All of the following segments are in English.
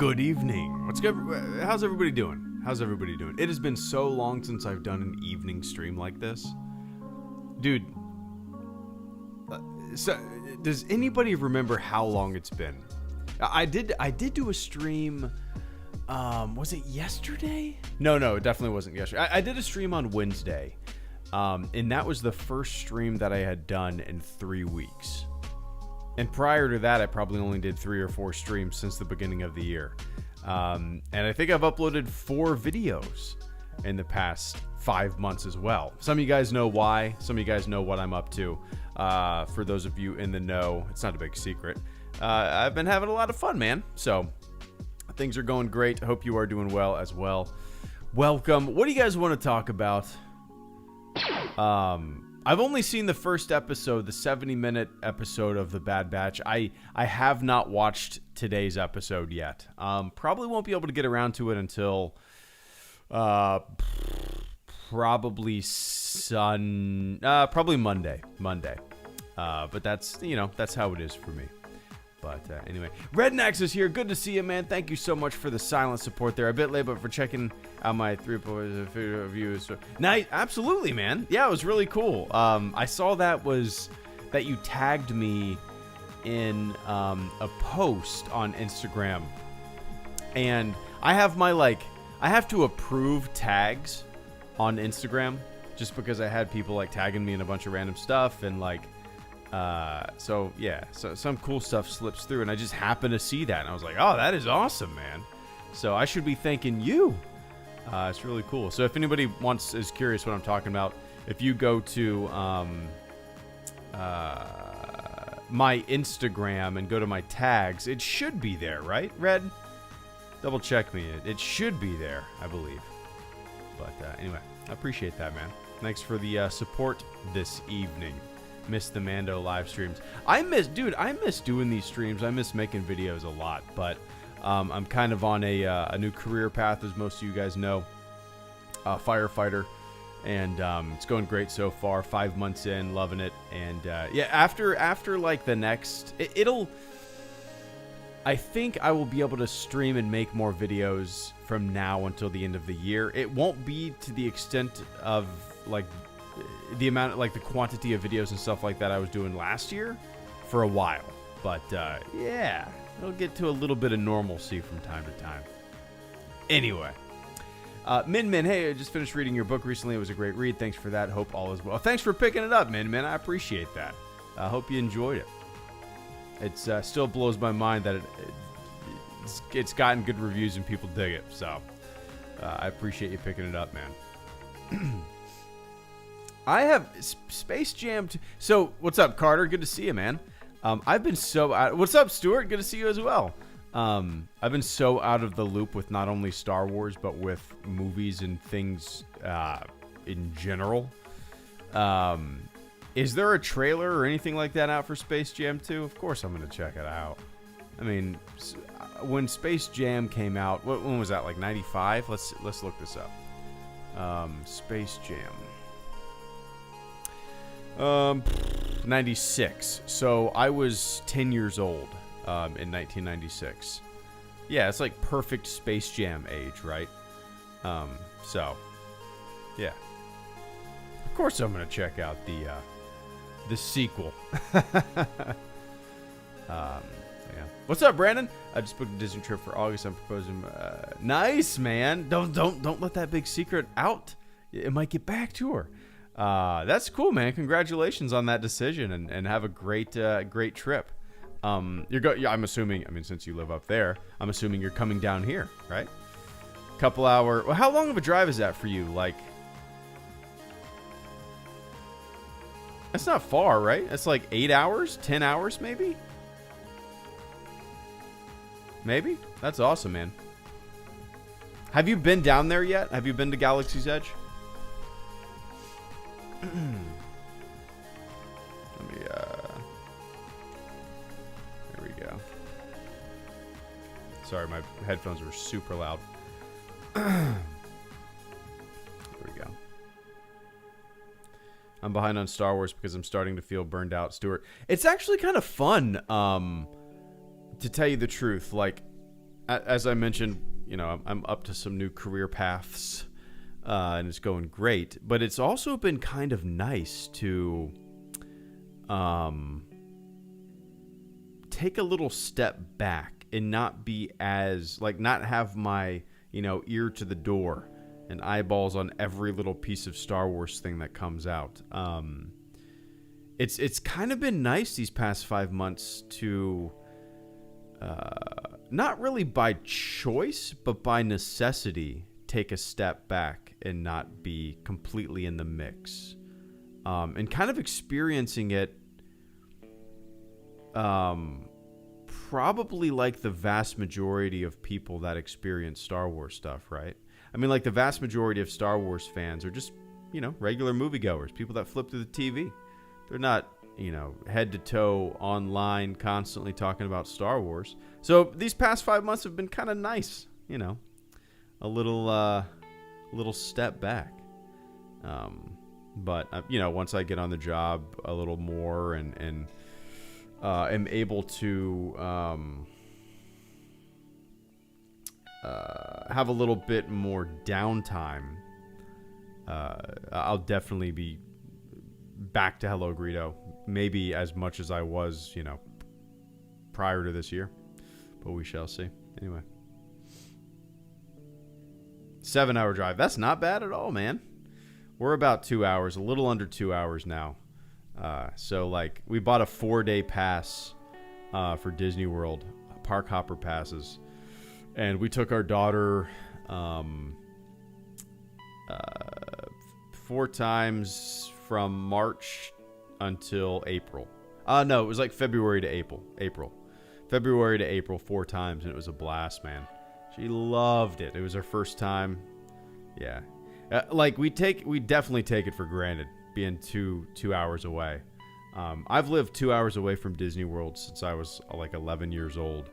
Good evening. What's good? How's everybody doing? How's everybody doing? It has been so long since I've done an evening stream like this. Dude, so does anybody remember how long it's been? I did do a stream, was it yesterday? No, it definitely wasn't yesterday. I did a stream on Wednesday, and that was the first stream that I had done in 3 weeks. And prior to that, I probably only did 3 or 4 streams since the beginning of the year. And I think I've uploaded 4 videos in the past 5 months as well. Some of you guys know why. Some of you guys know what I'm up to. For those of you in the know, it's not a big secret. I've been having a lot of fun, man. So things are going great. I hope you are doing well as well. Welcome. What do you guys want to talk about? I've only seen the first episode, the 70-minute episode of The Bad Batch. I have not watched today's episode yet. Probably won't be able to get around to it until probably Monday. But that's how it is for me. But anyway, Rednax is here. Good to see you, man. Thank you so much for the silent support there. A bit late, but for checking out my 3 reviews. Nice, absolutely, man. Yeah, it was really cool. I saw that you tagged me in a post on Instagram, and I have I have to approve tags on Instagram just because I had people tagging me in a bunch of random stuff and so some cool stuff slips through, and I just happened to see that, and I was like, oh, that is awesome, man. So I should be thanking you. It's really cool. So if anybody is curious what I'm talking about, if you go to my Instagram and go to my tags, it should be there, right, Red? Double check me. It should be there, I believe. But anyway, I appreciate that, man. Thanks for the support this evening. Miss the Mando live streams. I miss doing these streams. I miss making videos a lot, but I'm kind of on a new career path, as most of you guys know, firefighter, and it's going great so far. 5 months in, loving it, and after the next, I think I will be able to stream and make more videos from now until the end of the year. It won't be to the extent of the amount, the quantity of videos and stuff like that I was doing last year for a while. But, it'll get to a little bit of normalcy from time to time. Anyway. Min, hey, I just finished reading your book recently. It was a great read. Thanks for that. Hope all is well. Thanks for picking it up, Min. I appreciate that. I hope you enjoyed it. It's still blows my mind that it's gotten good reviews and people dig it. So, I appreciate you picking it up, man. I have Space Jam. So, what's up, Carter? Good to see you, man. I've been so out. What's up, Stuart? Good to see you as well. I've been so out of the loop with not only Star Wars, but with movies and things in general. Is there a trailer or anything like that out for Space Jam 2? Of course I'm going to check it out. I mean, when Space Jam came out, when was that, 95? Let's look this up. Space Jam. 96. So I was 10 years old in 1996. Yeah, it's perfect Space Jam age, right? So yeah. Of course I'm gonna check out the sequel. Yeah. What's up, Brandon? I just booked a Disney trip for August. I'm proposing. Nice, man. Don't let that big secret out. It might get back to her. That's cool, man. Congratulations on that decision, and have a great trip. I'm assuming, since you live up there, I'm assuming you're coming down here, right? Couple hour. Well, how long of a drive is that for you? That's not far, right? That's 8 hours, 10 hours, maybe? Maybe? That's awesome, man. Have you been down there yet? Have you been to Galaxy's Edge? Let me, there we go. Sorry, my headphones were super loud. There we go. I'm behind on Star Wars because I'm starting to feel burned out, Stuart. It's actually kind of fun, to tell you the truth. As I mentioned, I'm up to some new career paths. And it's going great, but it's also been kind of nice to take a little step back and not be as not have my ear to the door and eyeballs on every little piece of Star Wars thing that comes out. It's kind of been nice these past 5 months to not really by choice but by necessity take a step back and not be completely in the mix, and kind of experiencing it, probably like the vast majority of people that experience Star Wars stuff, right? I mean, like the vast majority of Star Wars fans are just, regular moviegoers, people that flip through the TV. They're not, head to toe online constantly talking about Star Wars. So these past 5 months have been kind of nice, a little step back. But once I get on the job a little more and am able to have a little bit more downtime, I'll definitely be back to HelloGreedo, maybe as much as I was, prior to this year, but we shall see. Anyway, 7-hour drive. That's not bad at all, man. We're about 2 hours, a little under 2 hours now. So like we bought a 4-day pass for Disney World, park hopper passes, and we took our daughter 4 times from March until April. No, it was like February to April. February to April 4 times, and it was a blast, man. She loved it. It was her first time. Yeah. Like we definitely take it for granted being two hours away. I've lived 2 hours away from Disney World since I was like 11 years old.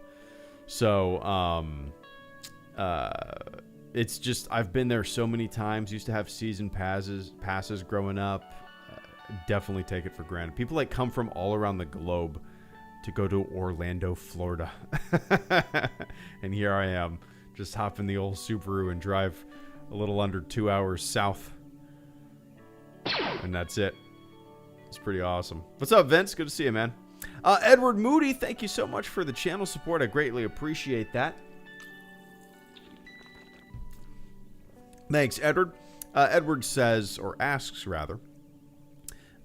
So, it's just, I've been there so many times. Used to have season passes growing up. Definitely take it for granted. People like come from all around the globe to go to Orlando, Florida. And here I am, just hop in the old Subaru and drive a little under 2 hours south. And that's it. It's pretty awesome. What's up, Vince? Good to see you, man. Edward Moody, thank you so much for the channel support. I greatly appreciate that. Thanks, Edward. Edward says, or asks rather,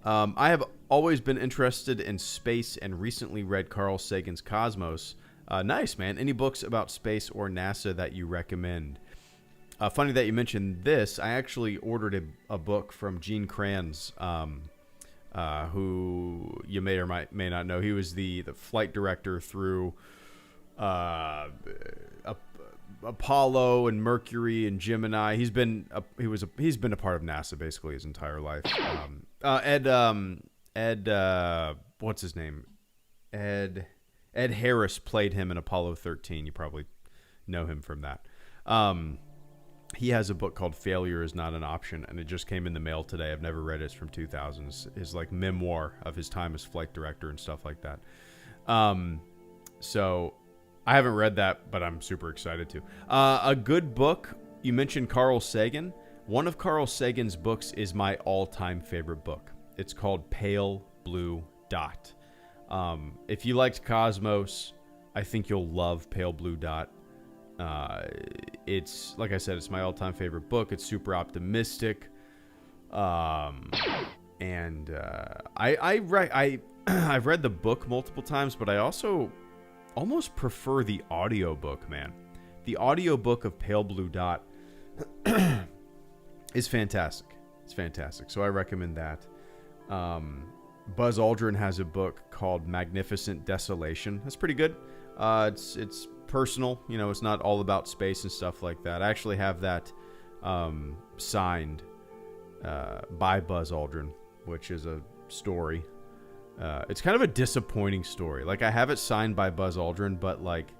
I have always been interested in space and recently read Carl Sagan's Cosmos. Nice, man. Any books about space or NASA that you recommend? Funny that you mentioned this. I actually ordered a book from Gene Kranz, who you may or may not know. He was the flight director through Apollo and Mercury and Gemini. He's been a part of NASA basically his entire life. Ed what's his name? Ed Harris played him in Apollo 13. You probably know him from that. He has a book called Failure is Not an Option, and it just came in the mail today. I've never read it. It's from 2000s. His like memoir of his time as flight director and stuff like that. So I haven't read that, but I'm super excited to. A good book. You mentioned Carl Sagan. One of Carl Sagan's books is my all-time favorite book. It's called Pale Blue Dot. If you liked Cosmos, I think you'll love Pale Blue Dot. It's, like I said, it's my all-time favorite book. It's super optimistic. And I've read the book multiple times, but I also almost prefer the audiobook, man. The audiobook of Pale Blue Dot is fantastic. It's fantastic. So I recommend that. Buzz Aldrin has a book called Magnificent Desolation. That's pretty good. It's personal. It's not all about space and stuff like that. I actually have that signed by Buzz Aldrin, which is a story. It's kind of a disappointing story. Like, I have it signed by Buzz Aldrin, but like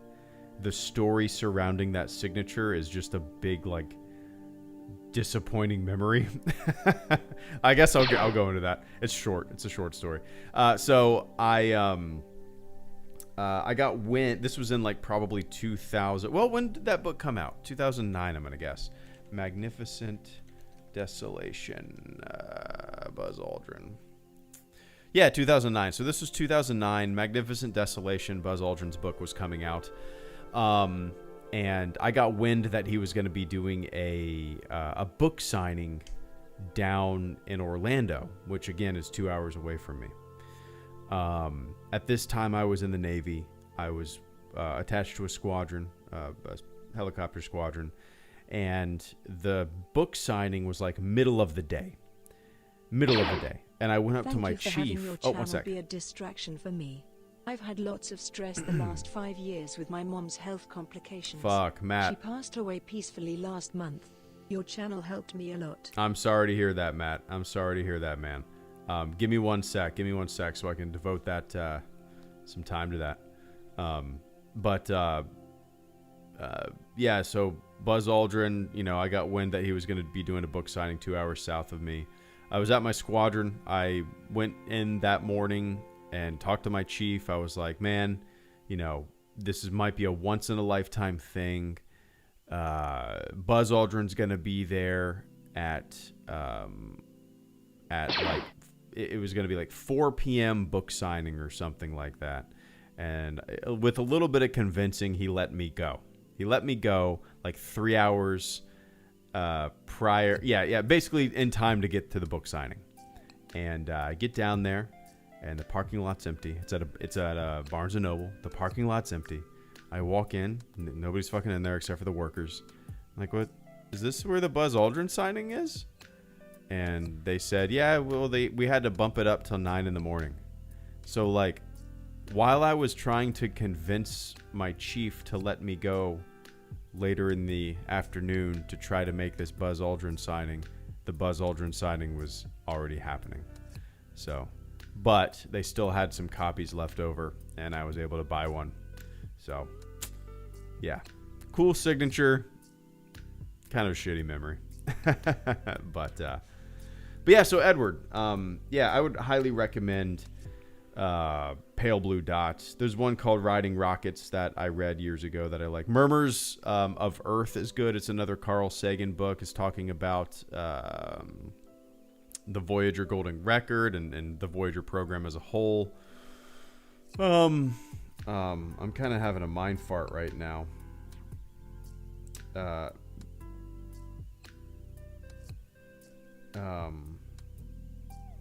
the story surrounding that signature is just a big like disappointing memory. I guess I'll go into that. It's short. It's a short story. So I got wind. This was in like probably 2000. Well, when did that book come out? 2009, I'm gonna guess. Magnificent Desolation, Buzz Aldrin. Yeah, 2009. So this was 2009. Magnificent Desolation, Buzz Aldrin's book, was coming out. And I got wind that he was going to be doing a book signing down in Orlando, which again is 2 hours away from me. At this time, I was in the Navy. I was attached to a squadron, a helicopter squadron, and the book signing was like middle of the day. And I went up to my chief. Oh, one sec. Be a distraction for me. I've had lots of stress the last 5 years with my mom's health complications. Fuck, Matt. She passed away peacefully last month. Your channel helped me a lot. I'm sorry to hear that, Matt. I'm sorry to hear that, man. Give me one sec so I can devote that some time to that. Yeah, so Buzz Aldrin, you know, I got wind that he was going to be doing a book signing 2 hours south of me. I was at my squadron. I went in that morning and talked to my chief. I was like, man, you know, might be a once in a lifetime thing. Buzz Aldrin's going to be there at like, it was going to be like 4 p.m. book signing or something like that. And with a little bit of convincing, he let me go. He let me go like 3 hours prior. Yeah, basically in time to get to the book signing. And I get down there, and the parking lot's empty. It's at Barnes & Noble. The parking lot's empty. I walk in. Nobody's fucking in there except for the workers. I'm like, what? Is this where the Buzz Aldrin signing is? And they said, yeah, well, we had to bump it up till 9 in the morning. So, like, while I was trying to convince my chief to let me go later in the afternoon to try to make this Buzz Aldrin signing, the Buzz Aldrin signing was already happening. So, but they still had some copies left over, and I was able to buy one. So, yeah. Cool signature. Kind of a shitty memory. But yeah, so Edward, yeah, I would highly recommend Pale Blue Dots. There's one called Riding Rockets that I read years ago that I like. Murmurs of Earth is good. It's another Carl Sagan book. It's talking about the Voyager Golden Record and the Voyager program as a whole. I'm kind of having a mind fart right now.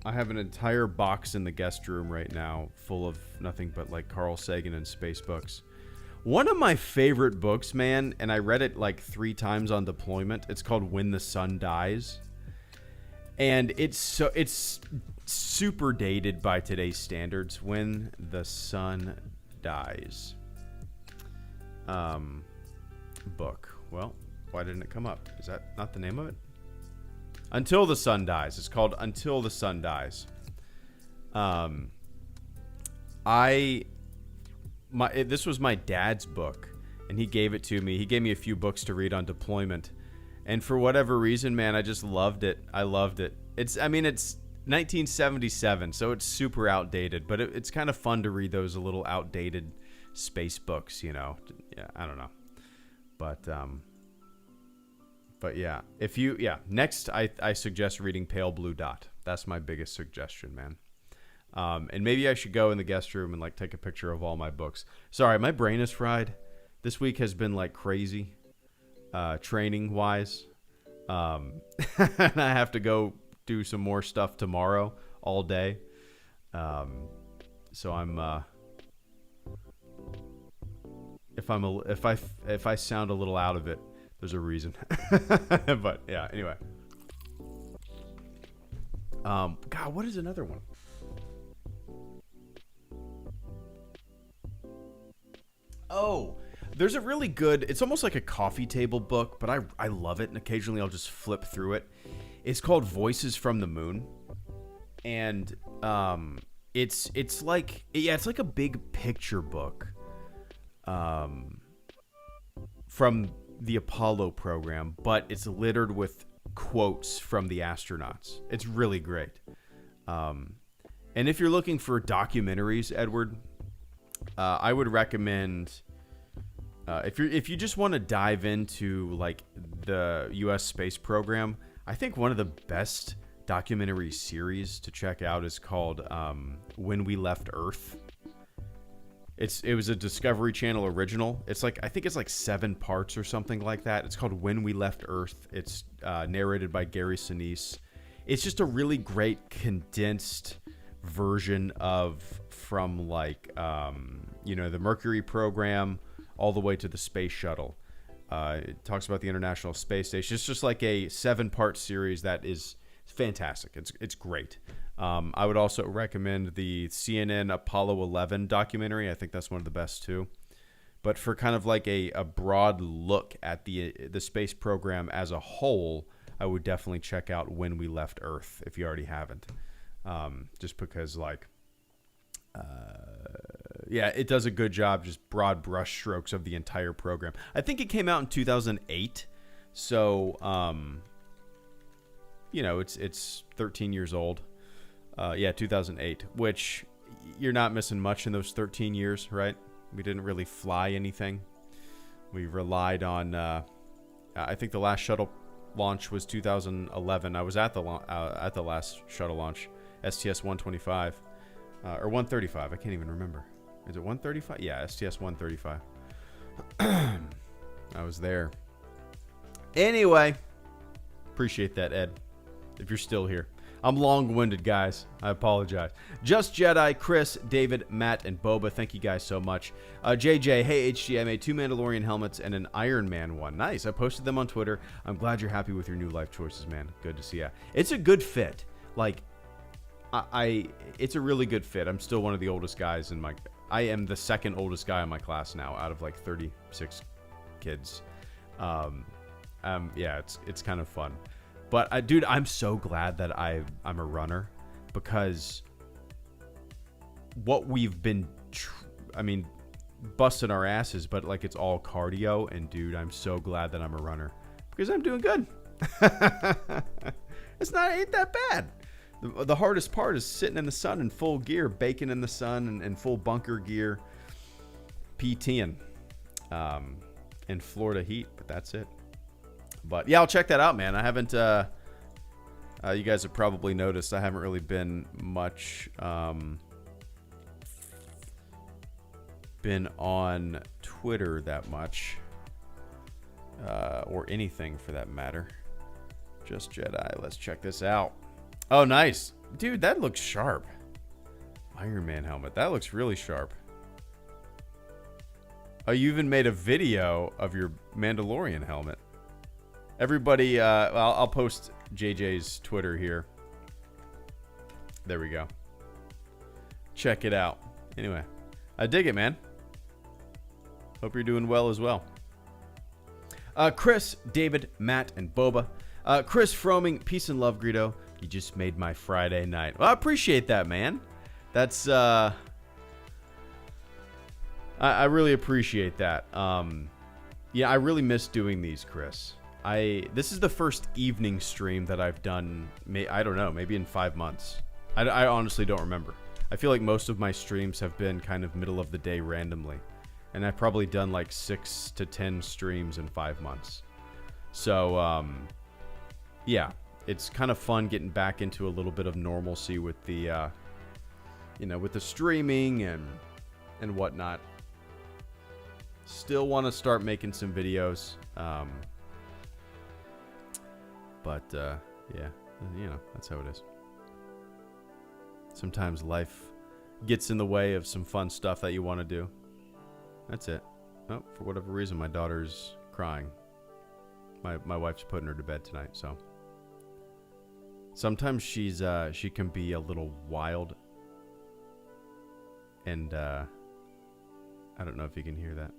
I have an entire box in the guest room right now full of nothing but like Carl Sagan and space books. One of my favorite books, man, and I read it like 3 times on deployment. It's called When the Sun Dies. And it's super dated by today's standards. When the Sun Dies. Book. Well, why didn't it come up? Is that not the name of it? Until the Sun Dies. It's called Until the Sun Dies. This was my dad's book, and he gave it to me. He gave me a few books to read on deployment, and for whatever reason, man, I just loved it. I loved it. It's 1977, so it's super outdated, but it's kind of fun to read those a little outdated space books, you know. Yeah, I don't know, But yeah, next I suggest reading Pale Blue Dot. That's my biggest suggestion, man. And maybe I should go in the guest room and like take a picture of all my books. Sorry, my brain is fried. This week has been like crazy, training wise. And I have to go do some more stuff tomorrow all day. So I'm if I sound a little out of it, there's a reason. But yeah, anyway. God, what is another one? Oh, there's a really good, it's almost like a coffee table book, but I love it, and occasionally I'll just flip through it. It's called Voices from the Moon. And it's like a big picture book from the Apollo program, but it's littered with quotes from the astronauts. It's really great. And if you're looking for documentaries, Edward, I would recommend if you just want to dive into like the U.S. space program, I think one of the best documentary series to check out is called When We Left Earth. It was a Discovery Channel original. I think it's like 7 parts or something like that. It's called When We Left Earth. It's narrated by Gary Sinise. It's just a really great condensed version from like the Mercury program all the way to the space shuttle. It talks about the International Space Station. It's just like a 7-part series that is fantastic. It's great. I would also recommend the CNN Apollo 11 documentary. I think that's one of the best too. But for kind of like a broad look at the space program as a whole, I would definitely check out When We Left Earth if you already haven't. Just because it does a good job, just broad brush strokes of the entire program. I think it came out in 2008. So, it's 13 years old. 2008, which you're not missing much in those 13 years, right? We didn't really fly anything. We relied on, I think the last shuttle launch was 2011. I was at the last shuttle launch, STS-125, or 135. I can't even remember. Is it 135? Yeah, STS-135. I was there. Anyway, appreciate that, Ed, if you're still here. I'm long-winded, guys. I apologize. Just Jedi, Chris, David, Matt, and Boba. Thank you guys so much. JJ, hey HG, I made 2 Mandalorian helmets and an Iron Man one. Nice. I posted them on Twitter. I'm glad you're happy with your new life choices, man. Good to see ya. It's a good fit. Like, it's a really good fit. I'm still one of the oldest guys in my... I am the second oldest guy in my class now out of like 36 kids. It's kind of fun. But, dude, I'm so glad that I'm a runner because what we've been, busting our asses, but, like, it's all cardio. And, dude, I'm so glad that I'm a runner because I'm doing good. Ain't that bad. The hardest part is sitting in the sun in full gear, baking in the sun and full bunker gear, PTing in Florida heat, but that's it. But yeah, I'll check that out, man. I haven't, you guys have probably noticed I haven't really been much, been on Twitter that much, or anything for that matter. Just Jedi. Let's check this out. Oh, nice. Dude, that looks sharp. Iron Man helmet. That looks really sharp. Oh, you even made a video of your Mandalorian helmet. Everybody, I'll post JJ's Twitter here. There we go. Check it out. Anyway, I dig it, man. Hope you're doing well as well. Chris, David, Matt, and Boba. Chris Froming, peace and love, Greedo. You just made my Friday night. Well, I appreciate that, man. That's, I really appreciate that. Yeah, I really miss doing these, Chris. This is the first evening stream that I've done, I don't know, maybe in 5 months. I honestly don't remember. I feel like most of my streams have been kind of middle of the day randomly. And I've probably done like 6 to 10 streams in 5 months. So, yeah, it's kind of fun getting back into a little bit of normalcy with the, with the streaming and whatnot. Still want to start making some videos. But, yeah, that's how it is. Sometimes life gets in the way of some fun stuff that you want to do. That's it. Oh, for whatever reason, my daughter's crying. My wife's putting her to bed tonight, so. Sometimes she can be a little wild. And, I don't know if you can hear that.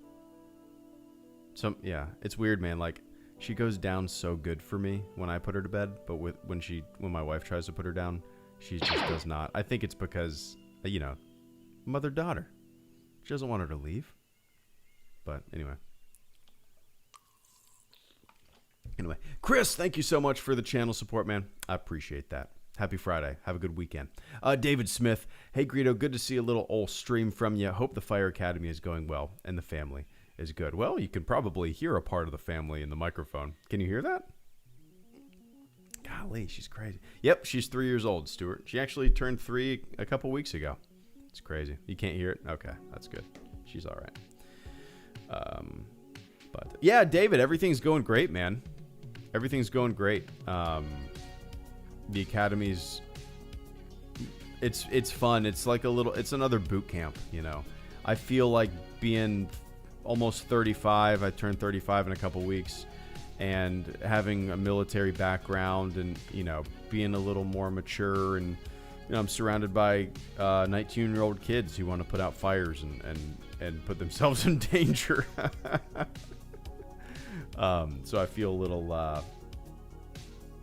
Yeah, it's weird, man. Like, she goes down so good for me when I put her to bed, but when my wife tries to put her down, she just does not. I think it's because, mother-daughter. She doesn't want her to leave. But anyway. Chris, thank you so much for the channel support, man. I appreciate that. Happy Friday. Have a good weekend. David Smith. Hey, Greedo, good to see a little old stream from you. Hope the Fire Academy is going well and the family is good. Well, you can probably hear a part of the family in the microphone. Can you hear that? Golly, she's crazy. Yep, she's 3 years old, Stuart. She actually turned 3 a couple weeks ago. It's crazy. You can't hear it? Okay, that's good. She's all right. But yeah, David, everything's going great, man. Everything's going great. The Academy's, it's fun. It's like it's another boot camp, I feel like being almost 35. I turned 35 in a couple weeks. And having a military background and, being a little more mature and, I'm surrounded by 19-year-old kids who want to put out fires and put themselves in danger. So I feel a little,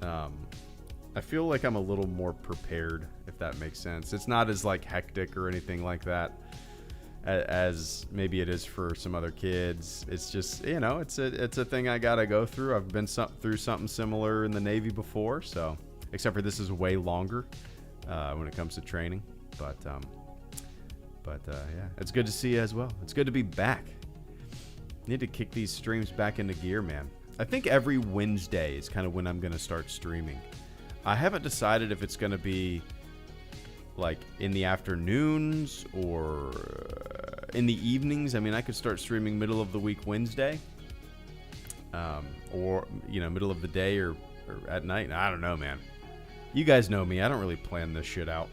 I feel like I'm a little more prepared, if that makes sense. It's not as like hectic or anything like that as maybe it is for some other kids. It's just, it's a thing I gotta go through. I've been through something similar in the Navy before, so except for this is way longer when it comes to training. But yeah, it's good to see you as well. It's good to be back. Need to kick these streams back into gear, man. I think every Wednesday is kind of when I'm gonna start streaming. I haven't decided if it's gonna be like in the afternoons or in the evenings. I mean, I could start streaming middle of the week Wednesday, or middle of the day or at night. I don't know, man. You guys know me. I don't really plan this shit out.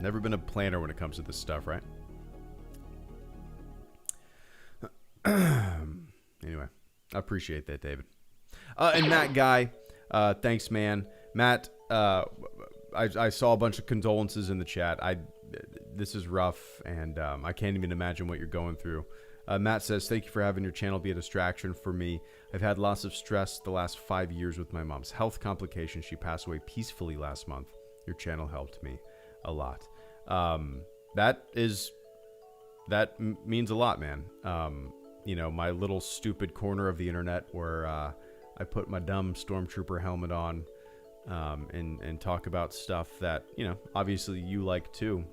Never been a planner when it comes to this stuff, right? Anyway, I appreciate that, David. And Matt Guy, thanks, man. Matt, I saw a bunch of condolences in the chat. This is rough, and I can't even imagine what you're going through. Matt says, thank you for having your channel be a distraction for me. I've had lots of stress the last 5 years with my mom's health complications. She passed away peacefully last month. Your channel helped me a lot. That means a lot, man. My little stupid corner of the internet where I put my dumb stormtrooper helmet on and talk about stuff that, obviously you like too,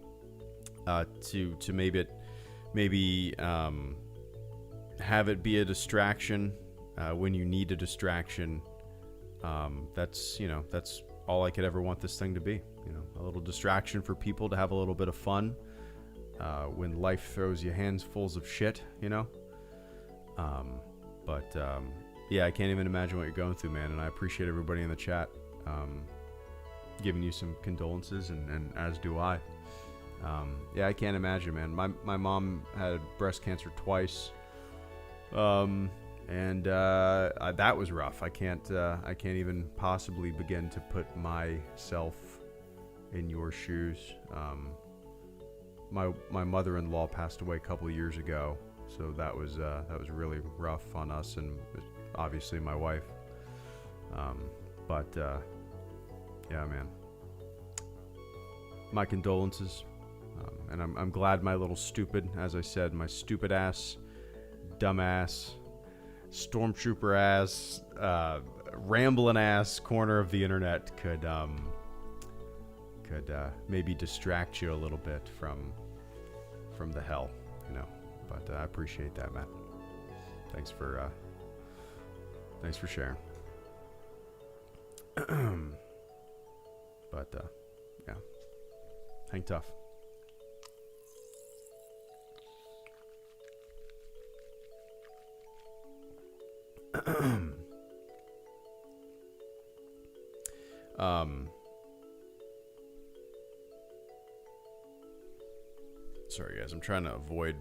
to maybe have it be a distraction when you need a distraction. That's all I could ever want this thing to be, a little distraction for people to have a little bit of fun when life throws you handfuls of shit, yeah, I can't even imagine what you're going through, man. And I appreciate everybody in the chat giving you some condolences, and as do I. Yeah, I can't imagine, man. My mom had breast cancer twice, and that was rough. I can't even possibly begin to put myself in your shoes. My mother-in-law passed away a couple of years ago, so that was really rough on us and obviously my wife. Yeah, man. My condolences. And I'm glad my little stupid, as I said, my stupid ass, dumb ass, stormtrooper ass, rambling ass corner of the internet could maybe distract you a little bit from the hell, But I appreciate that, Matt. Thanks for sharing. But yeah, hang tough. Sorry guys, I'm trying to avoid,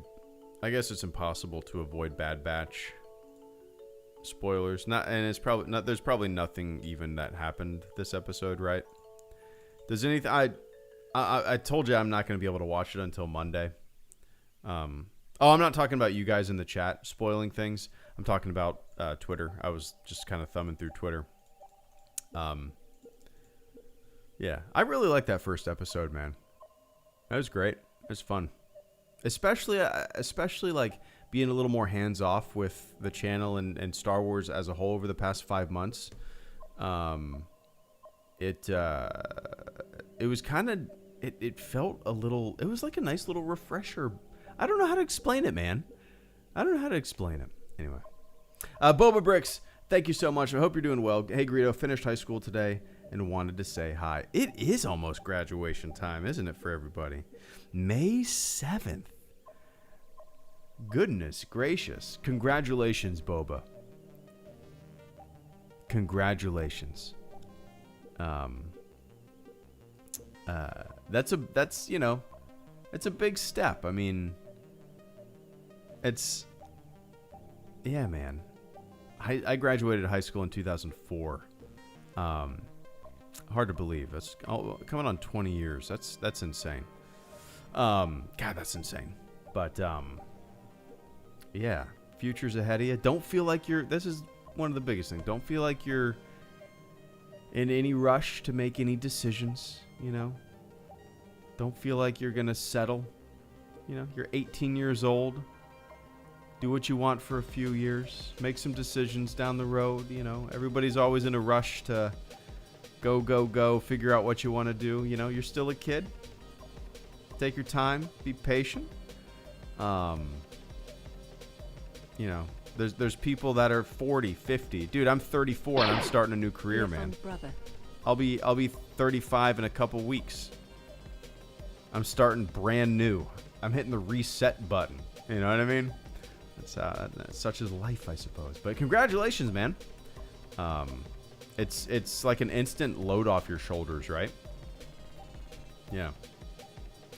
I guess it's impossible to avoid Bad Batch spoilers. There's probably nothing even that happened this episode, right? Does anything, I told you I'm not going to be able to watch it until Monday. I'm not talking about you guys in the chat spoiling things. I'm talking about Twitter. I was just kind of thumbing through Twitter. Yeah, I really liked that first episode, man. That was great. It was fun. Especially like being a little more hands off with the channel and Star Wars as a whole over the past 5 months. It was kind of, it felt a little, it was like a nice little refresher. I don't know how to explain it, man. I don't know how to explain it. Anyway. Boba Bricks, thank you so much. I hope you're doing well. Hey, Greedo, finished high school today and wanted to say hi. It is almost graduation time, isn't it, for everybody? May 7th. Goodness gracious. Congratulations, Boba. Congratulations. That's it's a big step. I mean, yeah, man. I graduated high school in 2004. Hard to believe. That's coming on 20 years. That's insane. God, that's insane. But yeah, future's ahead of you. Don't feel like this is one of the biggest things. Don't feel like you're in any rush to make any decisions, Don't feel like you're going to settle. You're 18 years old. Do what you want for a few years. Make some decisions down the road, Everybody's always in a rush to go, figure out what you want to do. You're still a kid. Take your time. Be patient. There's people that are 40, 50. Dude, I'm 34 and I'm starting a new career, man. Brother. I'll be 35 in a couple weeks. I'm starting brand new. I'm hitting the reset button. You know what I mean? That's such is life, I suppose. But congratulations, man. It's like an instant load off your shoulders, right? Yeah.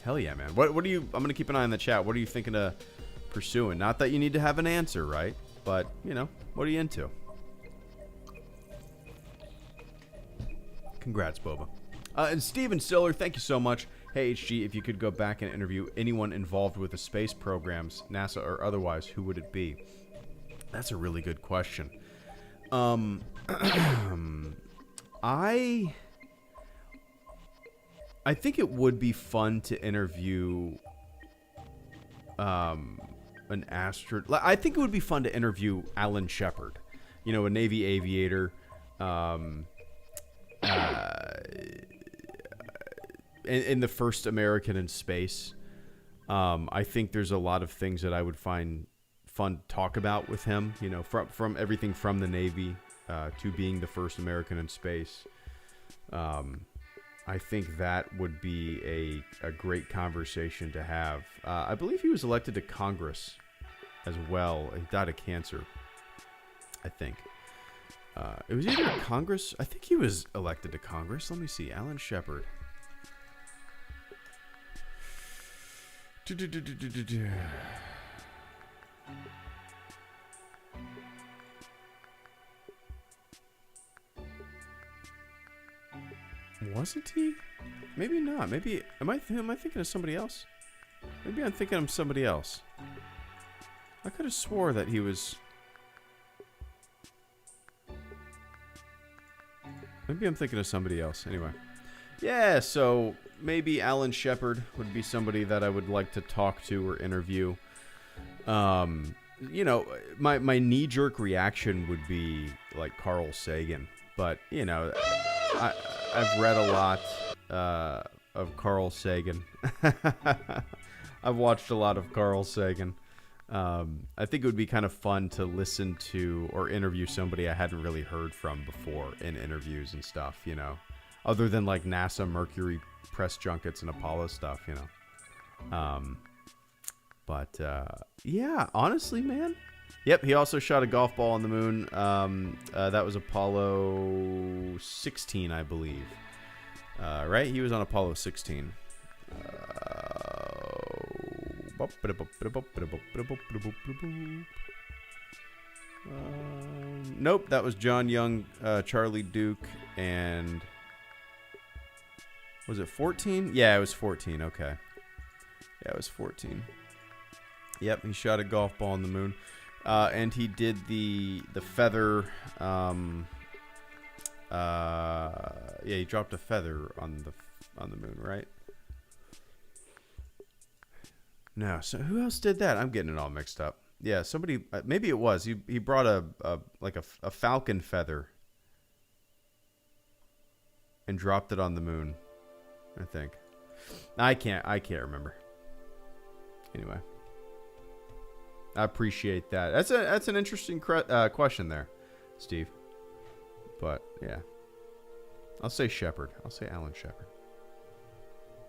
Hell yeah, man. What do you? I'm gonna keep an eye on the chat. What are you thinking of pursuing? Not that you need to have an answer, right? But what are you into? Congrats, Boba. And Steven Stiller, thank you so much. Hey, HG, if you could go back and interview anyone involved with the space programs, NASA or otherwise, who would it be? That's a really good question. I think it would be fun to interview an astronaut. I think it would be fun to interview Alan Shepard, a Navy aviator. In the first American in space. I think there's a lot of things that I would find fun to talk about with him, from everything from the Navy to being the first American in space. I think that would be a great conversation to have. I believe he was elected to Congress as well. He died of cancer, I think. It was either Congress. I think he was elected to Congress. Let me see. Alan Shepard. Wasn't he? Maybe not. Maybe am I thinking of somebody else? Maybe I'm thinking of somebody else. I could have swore that he was. Maybe I'm thinking of somebody else. Anyway. Yeah, so maybe Alan Shepard would be somebody that I would like to talk to or interview. My knee-jerk reaction would be like Carl Sagan. But, I've read a lot of Carl Sagan. I've watched a lot of Carl Sagan. I think it would be kind of fun to listen to or interview somebody I hadn't really heard from before in interviews and stuff, other than like NASA, Mercury, press junkets, and Apollo stuff, yeah, honestly, man. Yep, he also shot a golf ball on the moon. That was Apollo 16, I believe. Right? He was on Apollo 16. Nope, that was John Young, Charlie Duke, and was it 14? Yeah, it was 14. Okay. Yeah, it was 14. Yep, he shot a golf ball on the moon, and he did the feather. Yeah, he dropped a feather on the moon, right? No, so who else did that? I'm getting it all mixed up. Yeah, somebody. Maybe it was he brought a falcon feather and dropped it on the moon. I think. I can't remember. Anyway, I appreciate that. That's an interesting question there, Steve. But yeah, I'll say Shepard. I'll say Alan Shepard.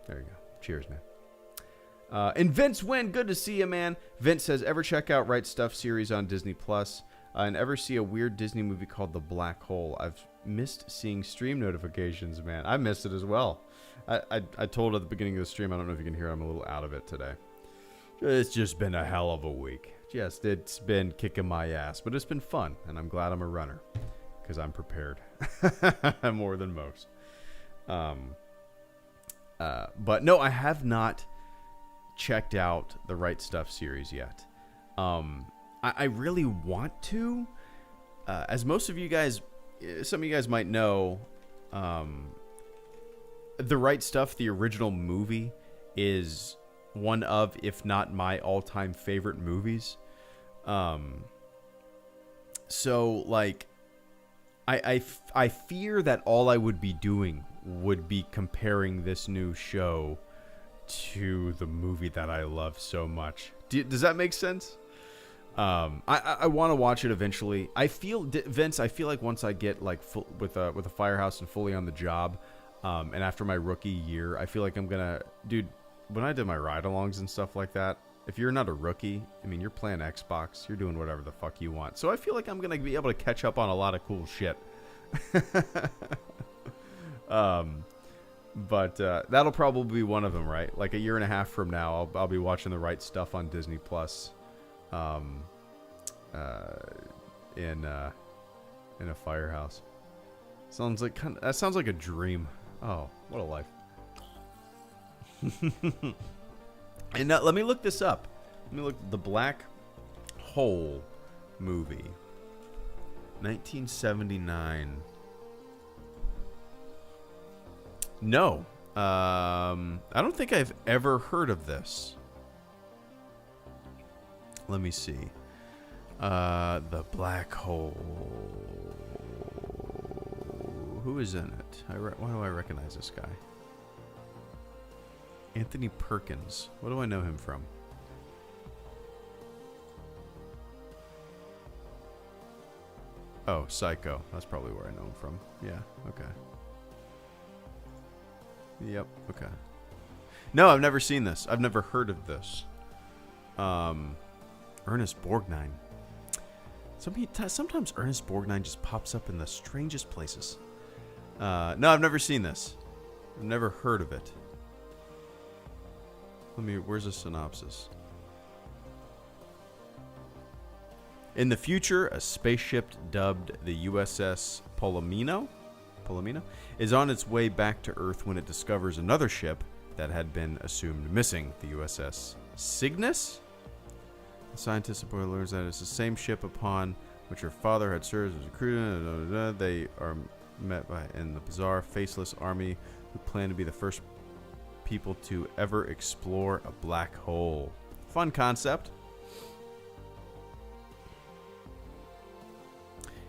There you go. Cheers, man. And Vince Wynn, good to see you, man. Vince says, ever check out Right Stuff series on Disney Plus? And ever see a weird Disney movie called The Black Hole? I've missed seeing stream notifications, man. I missed it as well. I told at the beginning of the stream, I don't know if you can hear, I'm a little out of it today. It's just been a hell of a week. Just, it's been kicking my ass, but it's been fun, and I'm glad I'm a runner because I'm prepared more than most. But no, I have not checked out the Right Stuff series yet. I really want to. As most of you guys, some of you guys might know, The Right Stuff, the original movie, is one of, if not my all-time favorite movies. So, like, I fear that all I would be doing would be comparing this new show to the movie that I love so much. Does that make sense? I want to watch it eventually. I feel, Vince, I feel like once I get like with a Firehouse and fully on the job, and after my rookie year, I feel like I'm gonna, dude, when I did my ride-alongs and stuff like that, if you're not a rookie, I mean, you're playing Xbox, you're doing whatever the fuck you want. So I feel like I'm gonna be able to catch up on a lot of cool shit. But that'll probably be one of them, right? Like a year and a half from now, I'll be watching The Right Stuff on Disney Plus. In a Firehouse. Sounds like that sounds like a dream. Oh, what a life. And now, let me look this up. Let me look the Black Hole movie. 1979. No. I don't think I've ever heard of this. Let me see. The Black Hole. Who is in it? Why do I recognize this guy? Anthony Perkins. What do I know him from? Oh, Psycho. That's probably where I know him from. Yeah, okay. Yep, okay. No, I've never seen this. I've never heard of this. Ernest Borgnine. Sometimes Ernest Borgnine just pops up in the strangest places. No, I've never seen this. I've never heard of it. Where's the synopsis? In the future, a spaceship dubbed the USS Palomino is on its way back to Earth when it discovers another ship that had been assumed missing, the USS Cygnus. The scientist learns that it's the same ship upon which her father had served as a crew. They are met in the bizarre, faceless army who plan to be the first people to ever explore a black hole. Fun concept.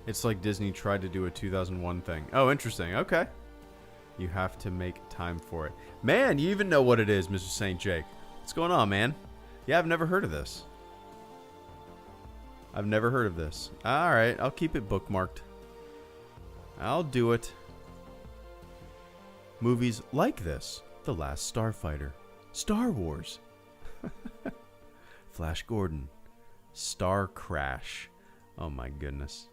It's like Disney tried to do a 2001 thing. Oh, interesting. Okay. You have to make time for it. Man, you even know what it is, Mr. St. Jake. What's going on, man? Yeah, I've never heard of this. I've never heard of this. All right, I'll keep it bookmarked. I'll do it. Movies like this. The Last Starfighter. Star Wars. Flash Gordon. Star Crash. Oh my goodness.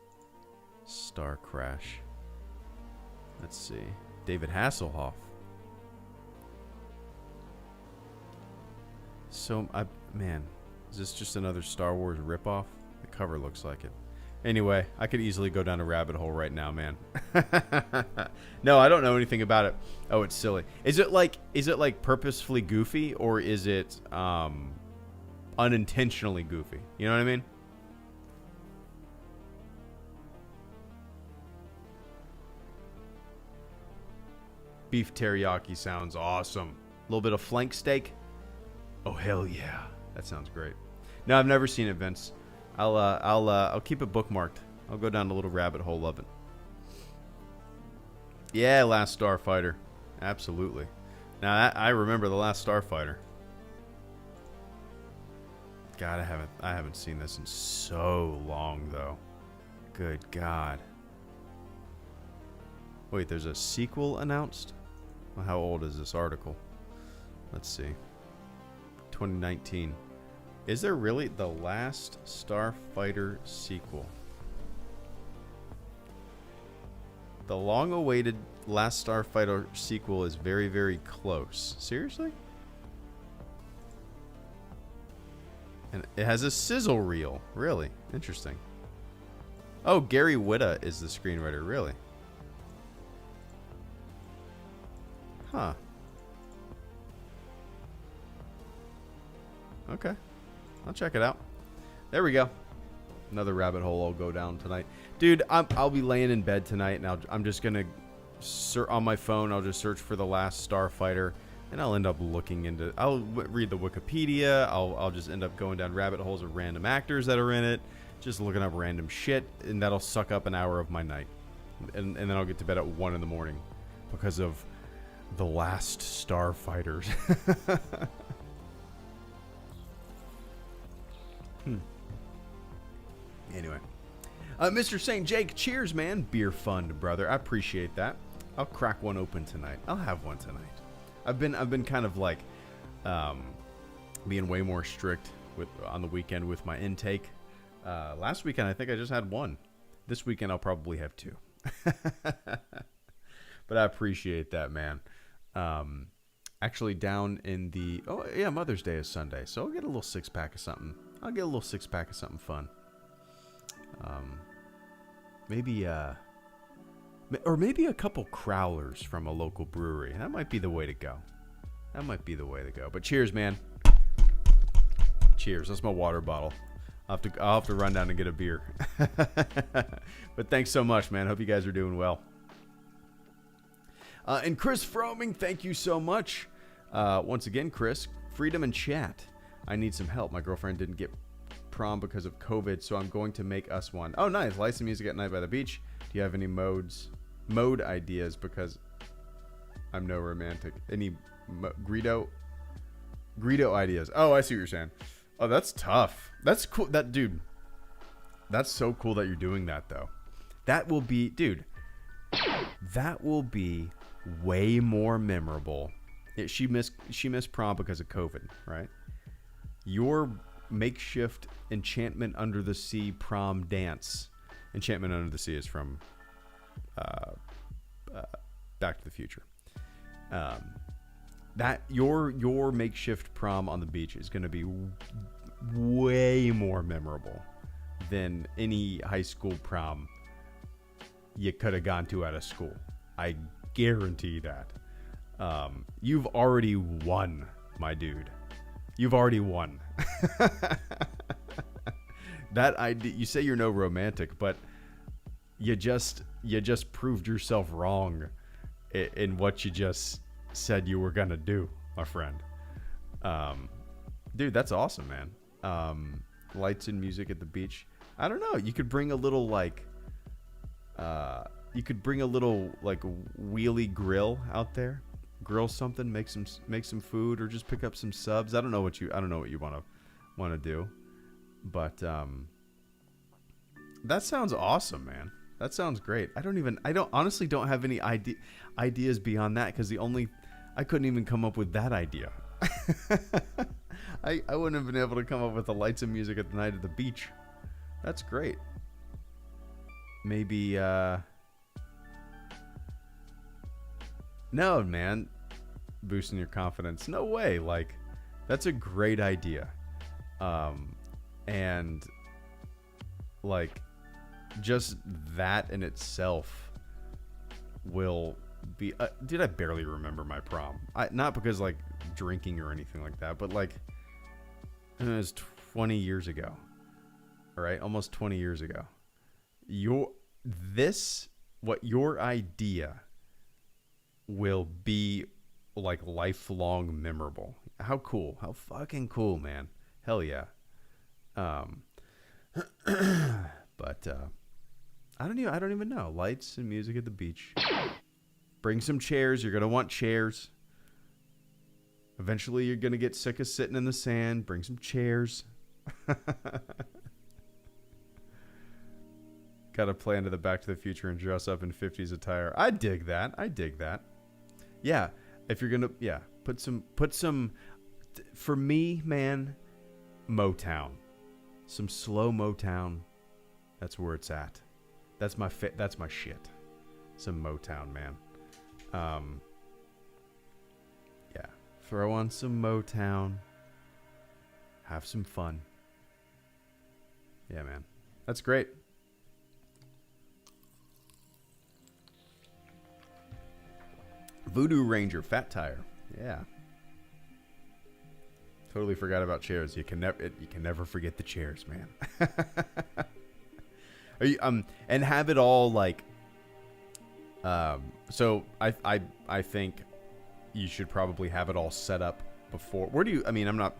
Star Crash. Let's see. David Hasselhoff. So, man, is this just another Star Wars ripoff? The cover looks like it. Anyway, I could easily go down a rabbit hole right now, man. No, I don't know anything about it. Oh, it's silly. Is it like purposefully goofy, or is it unintentionally goofy? You know what I mean? Beef teriyaki sounds awesome. A little bit of flank steak. Oh hell yeah, that sounds great. No, I've never seen it, Vince. I'll keep it bookmarked. I'll go down a little rabbit hole of it. Yeah, Last Starfighter, absolutely. Now I remember the Last Starfighter. God, I haven't seen this in so long though. Good God. Wait, there's a sequel announced? Well, how old is this article? Let's see. 2019. Is there really the Last Starfighter sequel? The long-awaited Last Starfighter sequel is very, very close. Seriously? And it has a sizzle reel. Really? Interesting. Oh, Gary Whitta is the screenwriter. Really? Huh. Okay. I'll check it out. There we go. Another rabbit hole I'll go down tonight. Dude, I'll be laying in bed tonight, and I'm just going to, on my phone, I'll just search for The Last Starfighter, and I'll end up looking into, I'll read the Wikipedia, I'll just end up going down rabbit holes of random actors that are in it, just looking up random shit, and that'll suck up an hour of my night. And then I'll get to bed at 1 in the morning because of The Last Starfighters. Anyway, Mr. St. Jake, cheers, man. Beer fund, brother. I appreciate that. I'll crack one open tonight. I'll have one tonight. I've been kind of like being way more strict on the weekend with my intake. Last weekend, I think I just had one. This weekend, I'll probably have 2. But I appreciate that, man. Actually, down in the Mother's Day is Sunday, so I'll get a little 6-pack of something. I'll get a little 6-pack of something fun. Maybe a couple crowlers from a local brewery. That might be the way to go. But cheers, man. Cheers. That's my water bottle. I'll have to run down and get a beer. But thanks so much, man. Hope you guys are doing well. And Chris Froming, thank you so much. Once again, Chris, freedom and chat. I need some help. My girlfriend didn't get prom because of COVID, so I'm going to make us one. Oh, nice. Lights and music at night by the beach. Do you have any mode ideas? Because I'm no romantic. Any Greedo ideas? Oh, I see what you're saying. Oh, that's tough. That's cool. Dude, that's so cool that you're doing that, though. That will be way more memorable. She missed prom because of COVID, right? Your makeshift Enchantment Under the Sea prom dance. Enchantment Under the Sea is from Back to the Future. That your makeshift prom on the beach is going to be way more memorable than any high school prom you could have gone to out of school. I guarantee that. You've already won, my dude. You've already won. That idea, you say you're no romantic, but you just proved yourself wrong in what you just said you were gonna do, my friend. Dude, that's awesome, man. Lights and music at the beach. I don't know. You could bring a little wheelie grill out there. Grill something, make some food, or just pick up some subs. I don't know what you want to do, but that sounds awesome, man. That sounds great. I honestly don't have any ideas beyond that, because I couldn't even come up with that idea. I wouldn't have been able to come up with the lights and music at the night at the beach. That's great. Maybe no, man. Boosting your confidence. No way. Like, that's a great idea. And like, just that in itself will be dude, I barely remember my prom. Not because like drinking or anything like that, but like it was 20 years ago. All right, almost 20 years ago. Your idea will be like lifelong memorable. How cool. How fucking cool, man. Hell yeah. But I don't even know. Lights and music at the beach. Bring some chairs. You're gonna want chairs. Eventually you're gonna get sick of sitting in the sand. Bring some chairs. Gotta play into the Back to the Future and dress up in 50s attire. I dig that. Yeah, if you're gonna, put some. For me, man, Motown, some slow Motown. That's where it's at. That's my shit. some Motown, man. Yeah, throw on some Motown. Have some fun. Yeah, man. That's great. Voodoo Ranger Fat Tire. Yeah. Totally forgot about chairs. You can never forget the chairs, man. Are you and have it all like so I think you should probably have it all set up before. Where do you I'm not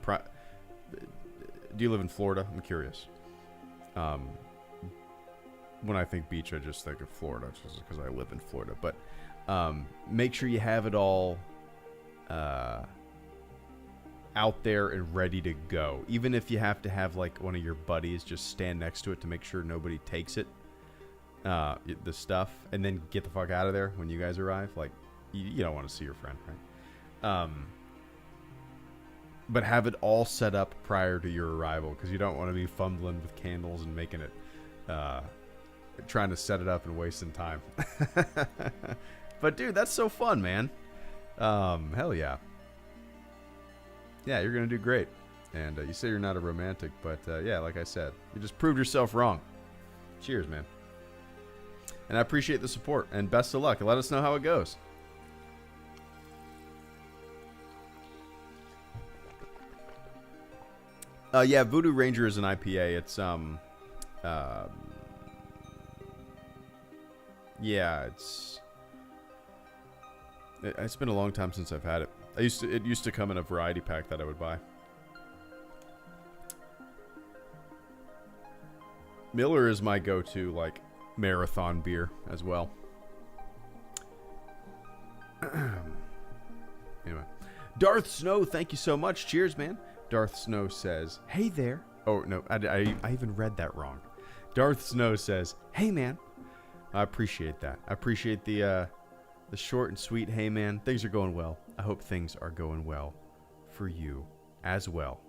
do you live in Florida? I'm curious. When I think beach, I just think of Florida just because I live in Florida, but make sure you have it all out there and ready to go. Even if you have to have like one of your buddies just stand next to it to make sure nobody takes it, the stuff, and then get the fuck out of there when you guys arrive. Like, you don't want to see your friend, right? But have it all set up prior to your arrival, because you don't want to be fumbling with candles and making it, trying to set it up and wasting time. But dude, that's so fun, man. Hell yeah. Yeah, you're going to do great. And you say you're not a romantic, but yeah, like I said, you just proved yourself wrong. Cheers, man. And I appreciate the support, and best of luck. And let us know how it goes. Yeah, Voodoo Ranger is an IPA. It's yeah, it's been a long time since I've had it. It used to come in a variety pack that I would buy. Miller is my go-to like marathon beer as well. Anyway, Darth Snow, thank you so much. Cheers, man. Darth Snow says, "Hey there." Oh no, I even read that wrong. Darth Snow says, "Hey man." I appreciate that. I appreciate the short and sweet, "Hey man, things are going well. I hope things are going well for you as well,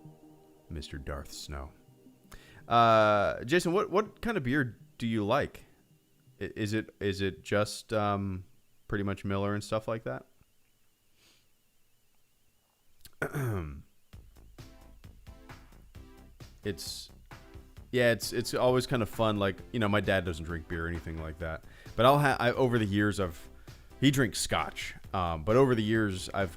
Mr. Darth Snow." Jason, what kind of beer do you like? Is it just pretty much Miller and stuff like that? It's always kind of fun. Like, my dad doesn't drink beer or anything like that, but over the years he drinks scotch. But over the years I've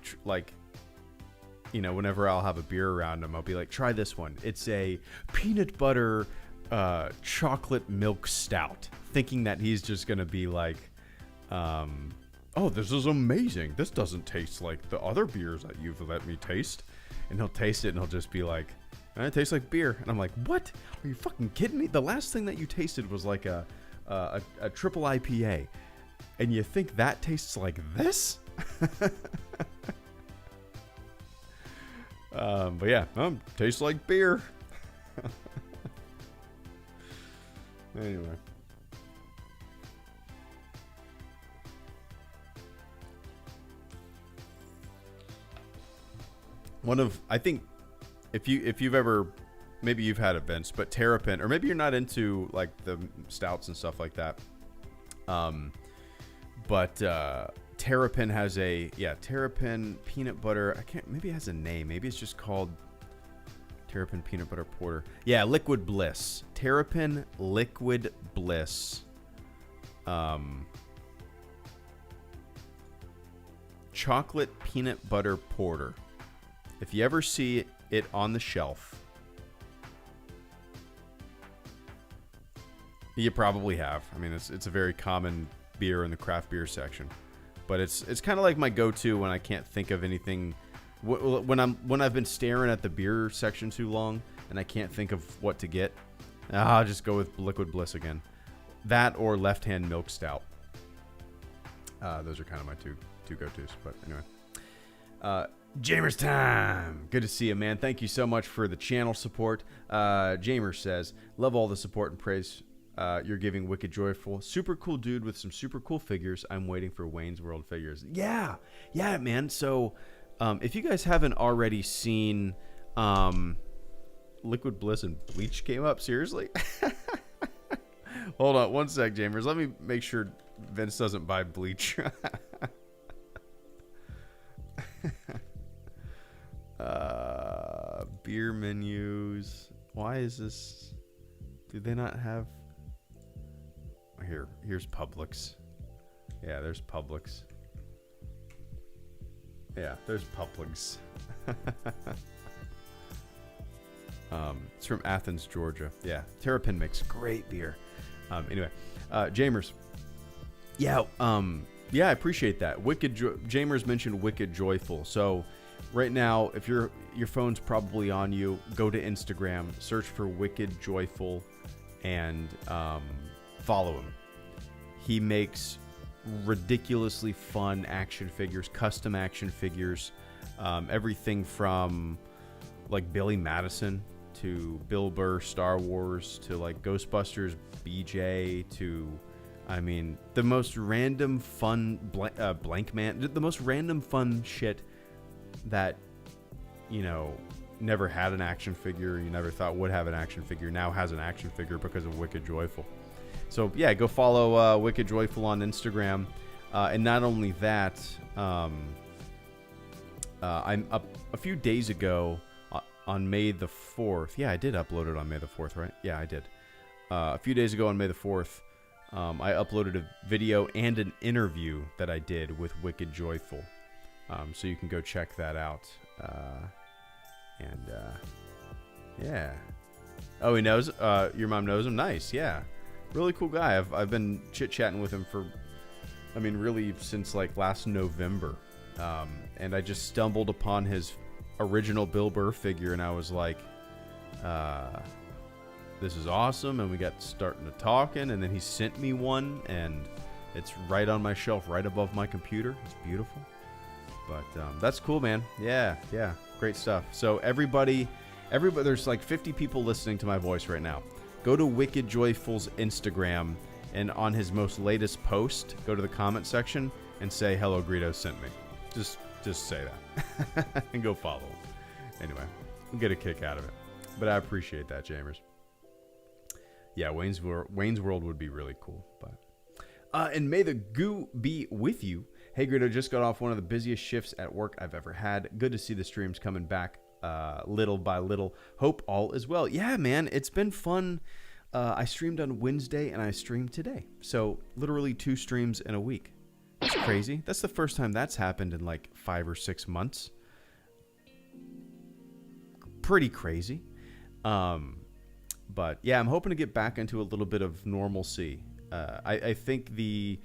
whenever I'll have a beer around him, I'll be like, try this one. It's a peanut butter chocolate milk stout, thinking that he's just going to be like, oh, this is amazing. This doesn't taste like the other beers that you've let me taste. And he'll taste it and he'll just be like, it tastes like beer. And I'm like, what? Are you fucking kidding me? The last thing that you tasted was like a triple IPA. And you think that tastes like this? But yeah, tastes like beer. Anyway. I think if you've ever, maybe you've had it, Vince, but Terrapin, or maybe you're not into like the stouts and stuff like that. But Terrapin has Terrapin peanut butter. Maybe it has a name. Maybe it's just called Terrapin peanut butter porter. Yeah, Liquid Bliss. Terrapin Liquid Bliss. Chocolate peanut butter porter. If you ever see it on the shelf, you probably have. I mean, it's a very common beer in the craft beer section, but it's kind of like my go-to when I can't think of anything. When I've been staring at the beer section too long and I can't think of what to get, I'll just go with Liquid Bliss again. That or Left Hand Milk Stout. Those are kind of my two go-tos. But anyway, Jamer's time. Good to see you, man. Thank you so much for the channel support. Jamer says, love all the support and praise you're giving. Wicked joyful. Super cool dude with some super cool figures. I'm waiting for Wayne's World figures. Yeah, man. So if you guys haven't already seen Liquid Bliss and Bleach came up, seriously? Hold on one sec, Jamers. Let me make sure Vince doesn't buy bleach. Beer menus. Why is this? Do they not have? Here's Publix. Yeah, there's Publix. Yeah, there's Publix. It's from Athens, Georgia. Yeah, Terrapin makes great beer. Anyway, Jamers. Yeah, I appreciate that. Jamers mentioned Wicked Joyful. So right now, if your phone's probably on you, go to Instagram, search for Wicked Joyful, and follow him. He makes ridiculously fun action figures, custom action figures, everything from like Billy Madison to Bill Burr Star Wars to like Ghostbusters BJ to, I mean, the most random fun Blank Man, the most random fun shit that, you know, never had an action figure, you never thought would have an action figure, now has an action figure because of Wicked Joyful. So yeah, go follow Wicked Joyful on Instagram. And not only that, I'm up a few days ago on May the 4th. Yeah, I did upload it on May the 4th, right? Yeah, I did. A few days ago on May the 4th, I uploaded a video and an interview that I did with Wicked Joyful. So you can go check that out. Yeah. Oh, he knows? Your mom knows him? Nice, yeah. Really cool guy. I've been chit-chatting with him for, I mean, really since like last November. And I just stumbled upon his original Bill Burr figure, and I was like, this is awesome. And we got starting to talking, and then he sent me one, and it's right on my shelf, right above my computer. It's beautiful. But that's cool, man. Yeah, great stuff. So everybody, there's like 50 people listening to my voice right now. Go to Wicked Joyful's Instagram, and on his most latest post, go to the comment section and say, HelloGreedo sent me. Just say that. And go follow him. Anyway, we'll get a kick out of it. But I appreciate that, Jamers. Yeah, Wayne's World would be really cool. But and may the goo be with you. Hey, Greedo, just got off one of the busiest shifts at work I've ever had. Good to see the streams coming back little by little. Hope all is well. Yeah, man, it's been fun. I streamed on Wednesday and I streamed today. So literally 2 streams in a week. That's crazy. That's the first time that's happened in like 5 or 6 months. Pretty crazy. But yeah, I'm hoping to get back into a little bit of normalcy. I think the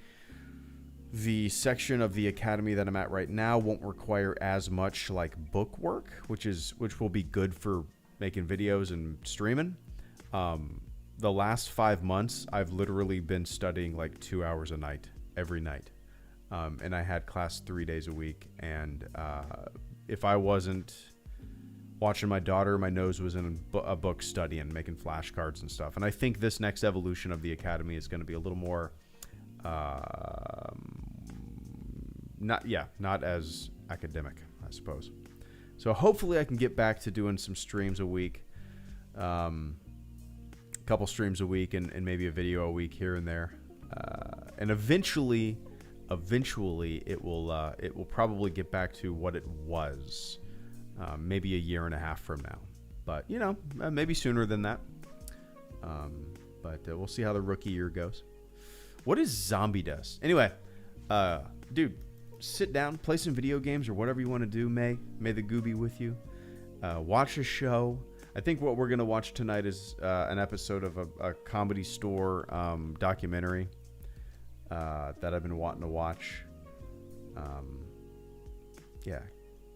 section of the academy that I'm at right now won't require as much like book work, which will be good for making videos and streaming. The last 5 months, I've literally been studying like 2 hours a night, every night. And I had class 3 days a week. And if I wasn't watching my daughter, my nose was in a book studying, making flashcards and stuff. And I think this next evolution of the academy is going to be a little more, not as academic, I suppose. So hopefully I can get back to doing some streams a week, couple streams a week, and maybe a video a week here and there. And eventually it will probably get back to what it was. Maybe a year and a half from now, but maybe sooner than that. But we'll see how the rookie year goes. What is zombie dust? Anyway, dude, sit down, play some video games or whatever you want to do. May the goo be with you. Watch a show. I think what we're gonna watch tonight is an episode of a Comedy Store documentary that I've been wanting to watch. Yeah.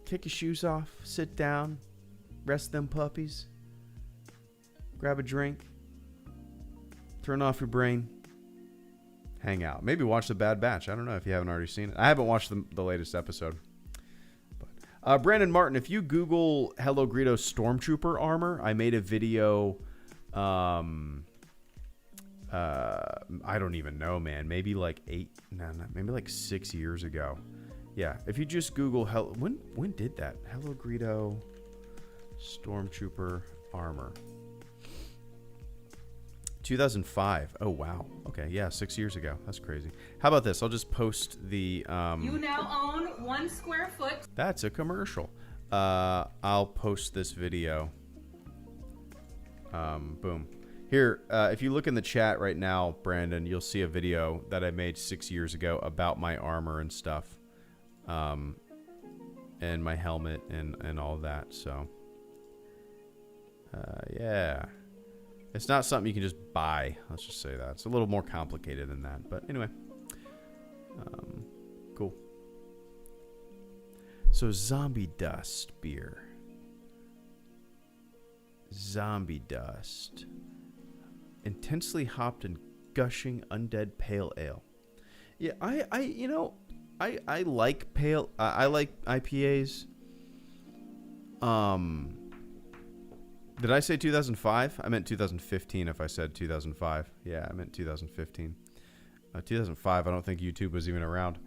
Kick your shoes off, sit down, rest them puppies, grab a drink, turn off your brain, hang out. Maybe watch The Bad Batch. I don't know if you haven't already seen it. I haven't watched the latest episode. But Brandon Martin, if you Google HelloGreedo Stormtrooper armor, I made a video. I don't even know, man. Maybe like 6 years ago. Yeah, if you just Google when did that? HelloGreedo Stormtrooper armor. 2005. Oh, wow. Okay, yeah, 6 years ago. That's crazy. How about this? I'll just post the... You now own 1 square foot. That's a commercial. I'll post this video. Boom. Here, if you look in the chat right now, Brandon, you'll see a video that I made 6 years ago about my armor and stuff. And my helmet and all that, so... yeah. It's not something you can just buy. Let's just say that. It's a little more complicated than that. But anyway. Cool. So zombie dust beer. Zombie dust. Intensely hopped and gushing undead pale ale. Yeah, I like pale... I like IPAs. Did I say 2005? I meant 2015 if I said 2005. Yeah, I meant 2015. 2005, I don't think YouTube was even around.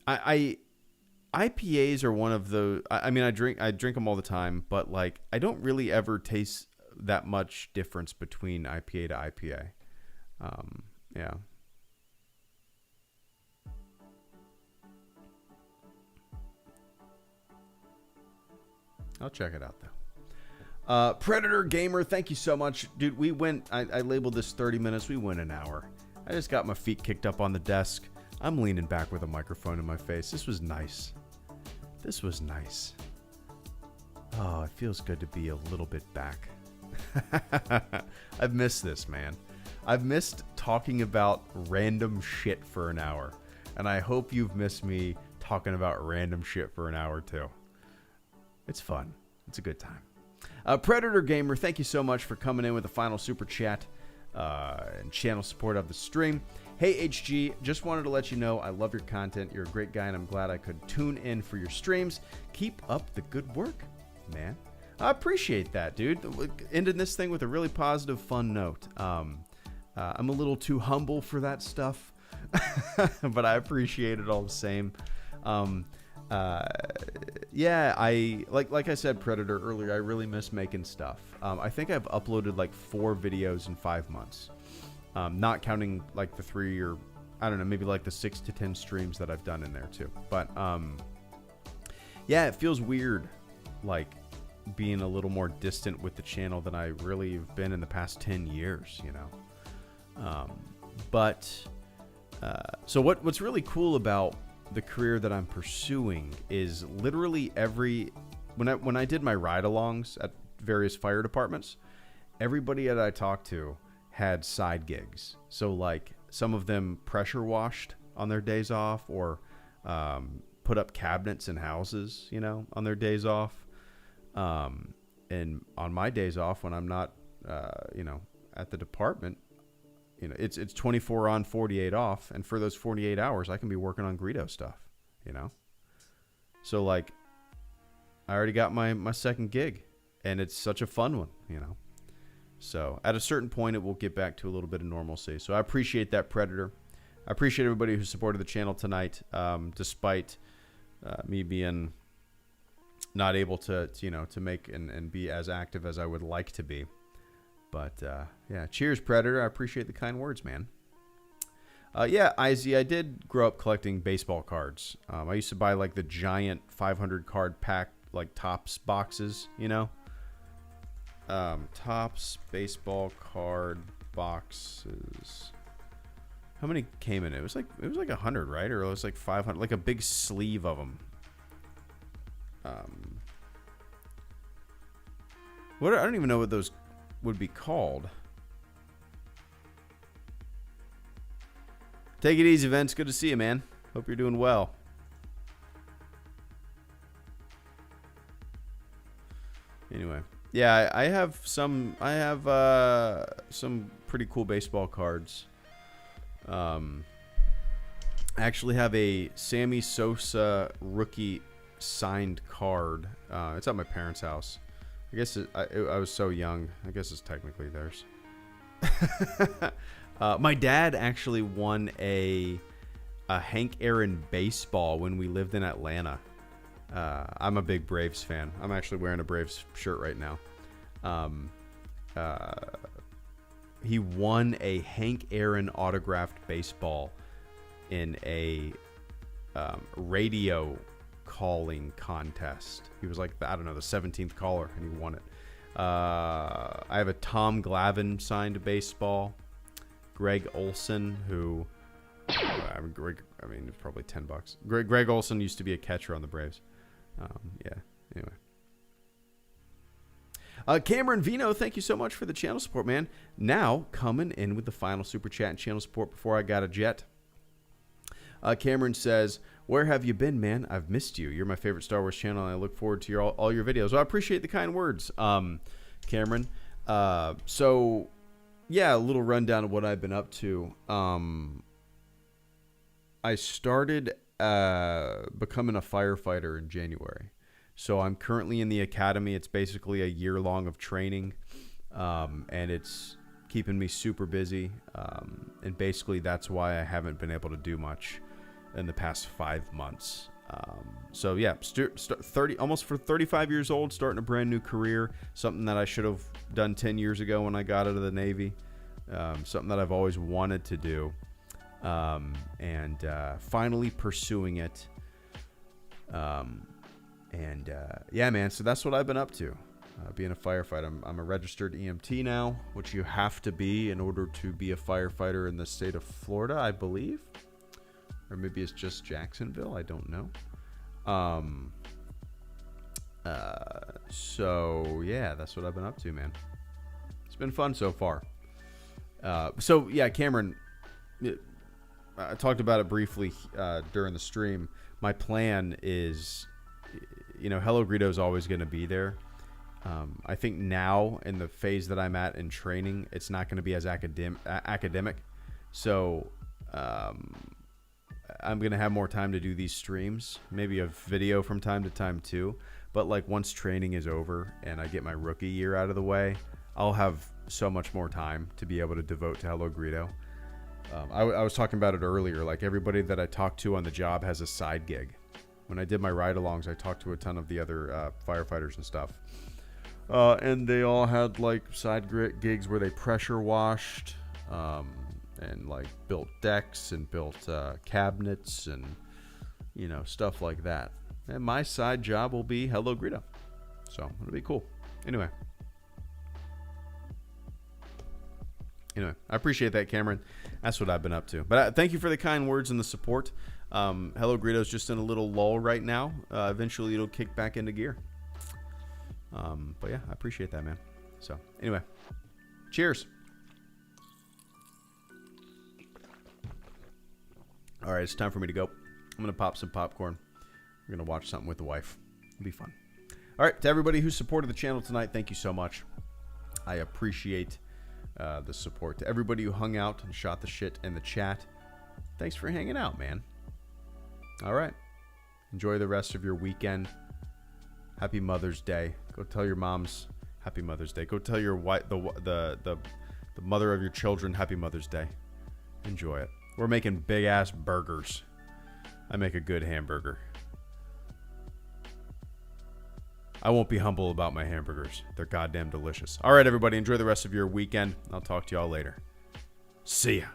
IPAs are one of the... I mean, I drink them all the time, but like I don't really ever taste that much difference between IPA to IPA. Yeah. I'll check it out, though. Predator Gamer, thank you so much. Dude, we went... I labeled this 30 minutes. We went an hour. I just got my feet kicked up on the desk. I'm leaning back with a microphone in my face. This was nice. This was nice. Oh, it feels good to be a little bit back. I've missed this, man. I've missed talking about random shit for an hour. And I hope you've missed me talking about random shit for an hour, too. It's fun. It's a good time. Predator Gamer, thank you so much for coming in with the final super chat and channel support of the stream. Hey, HG, just wanted to let you know I love your content. You're a great guy, and I'm glad I could tune in for your streams. Keep up the good work, man. I appreciate that, dude. Ending this thing with a really positive, fun note. I'm a little too humble for that stuff, but I appreciate it all the same. Yeah, like I said, Predator, earlier, I really miss making stuff. I think I've uploaded like 4 videos in 5 months. Not counting like the 3 or I don't know, maybe like the 6 to 10 streams that I've done in there too. But yeah, it feels weird like being a little more distant with the channel than I really have been in the past 10 years, you know. So what's really cool about the career that I'm pursuing is literally when I did my ride-alongs at various fire departments, everybody that I talked to had side gigs. So like some of them pressure washed on their days off, or put up cabinets in houses, you know, on their days off. And on my days off, when I'm not, you know, at the department, you know, it's 24 on, 48 off. And for those 48 hours, I can be working on Greedo stuff, you know? So like, I already got my second gig, and it's such a fun one, you know? So at a certain point, it will get back to a little bit of normalcy. So I appreciate that, Predator. I appreciate everybody who supported the channel tonight, despite me being not able to you know, to make and be as active as I would like to be. But yeah, cheers, Predator. I appreciate the kind words, man. Yeah, IZ, I did grow up collecting baseball cards. I used to buy like the giant 500 card pack, like Topps boxes, you know? Topps baseball card boxes. How many came in it? It was like 100, right? Or it was like 500, like a big sleeve of them. I don't even know what those would be called. Take it easy, Vince. Good to see you, man. Hope you're doing well. Anyway, yeah, I have some pretty cool baseball cards. I actually have a Sammy Sosa rookie signed card. It's at my parents' house. I guess I was so young. I guess it's technically theirs. My dad actually won a Hank Aaron baseball when we lived in Atlanta. I'm a big Braves fan. I'm actually wearing a Braves shirt right now. he won a Hank Aaron autographed baseball in a radio calling contest. He was like, I don't know, the 17th caller, and he won it. I have a Tom Glavine signed baseball. Greg Olson, who, I mean, it's probably $10. Greg Olson used to be a catcher on the Braves. Yeah, anyway. Cameron Vino, thank you so much for the channel support, man. Now, coming in with the final super chat and channel support before I got a jet. Cameron says, where have you been, man? I've missed you. You're my favorite Star Wars channel, and I look forward to all your videos. Well, I appreciate the kind words, Cameron. So, yeah, a little rundown of what I've been up to. I started becoming a firefighter in January. So I'm currently in the academy. It's basically a year long of training, and it's keeping me super busy. And basically that's why I haven't been able to do much in the past 5 months. So yeah, almost for 35 years old, starting a brand new career, something that I should have done 10 years ago when I got out of the Navy, something that I've always wanted to do, and finally pursuing it. Yeah, man, so that's what I've been up to, being a firefighter. I'm a registered EMT now, which you have to be in order to be a firefighter in the state of Florida, I believe. Or maybe it's just Jacksonville, I don't know. So, yeah, that's what I've been up to, man. It's been fun so far. So, yeah, Cameron, I talked about it briefly during the stream. My plan is, HelloGreedo is always going to be there. I think now in the phase that I'm at in training, it's not going to be as academic. So I'm going to have more time to do these streams, maybe a video from time to time too. But like once training is over and I get my rookie year out of the way, I'll have so much more time to be able to devote to HelloGreedo. I was talking about it earlier. Like everybody that I talked to on the job has a side gig. When I did my ride-alongs, I talked to a ton of the other firefighters and stuff. And they all had like side gigs where they pressure washed and like built decks and built cabinets and, stuff like that. And my side job will be HelloGreedo. So it'll be cool. Anyway, I appreciate that, Cameron. That's what I've been up to. But thank you for the kind words and the support. HelloGreedo's just in a little lull right now. Eventually it'll kick back into gear. But yeah, I appreciate that, man. So anyway, cheers. All right, it's time for me to go. I'm going to pop some popcorn. We're going to watch something with the wife. It'll be fun. All right, to everybody who supported the channel tonight, thank you so much. I appreciate the support. To everybody who hung out and shot the shit in the chat, thanks for hanging out, man. All right. Enjoy the rest of your weekend. Happy Mother's Day. Go tell your moms Happy Mother's Day. Go tell your wife, the mother of your children, Happy Mother's Day. Enjoy it. We're making big ass burgers. I make a good hamburger. I won't be humble about my hamburgers. They're goddamn delicious. All right, everybody. Enjoy the rest of your weekend. I'll talk to y'all later. See ya.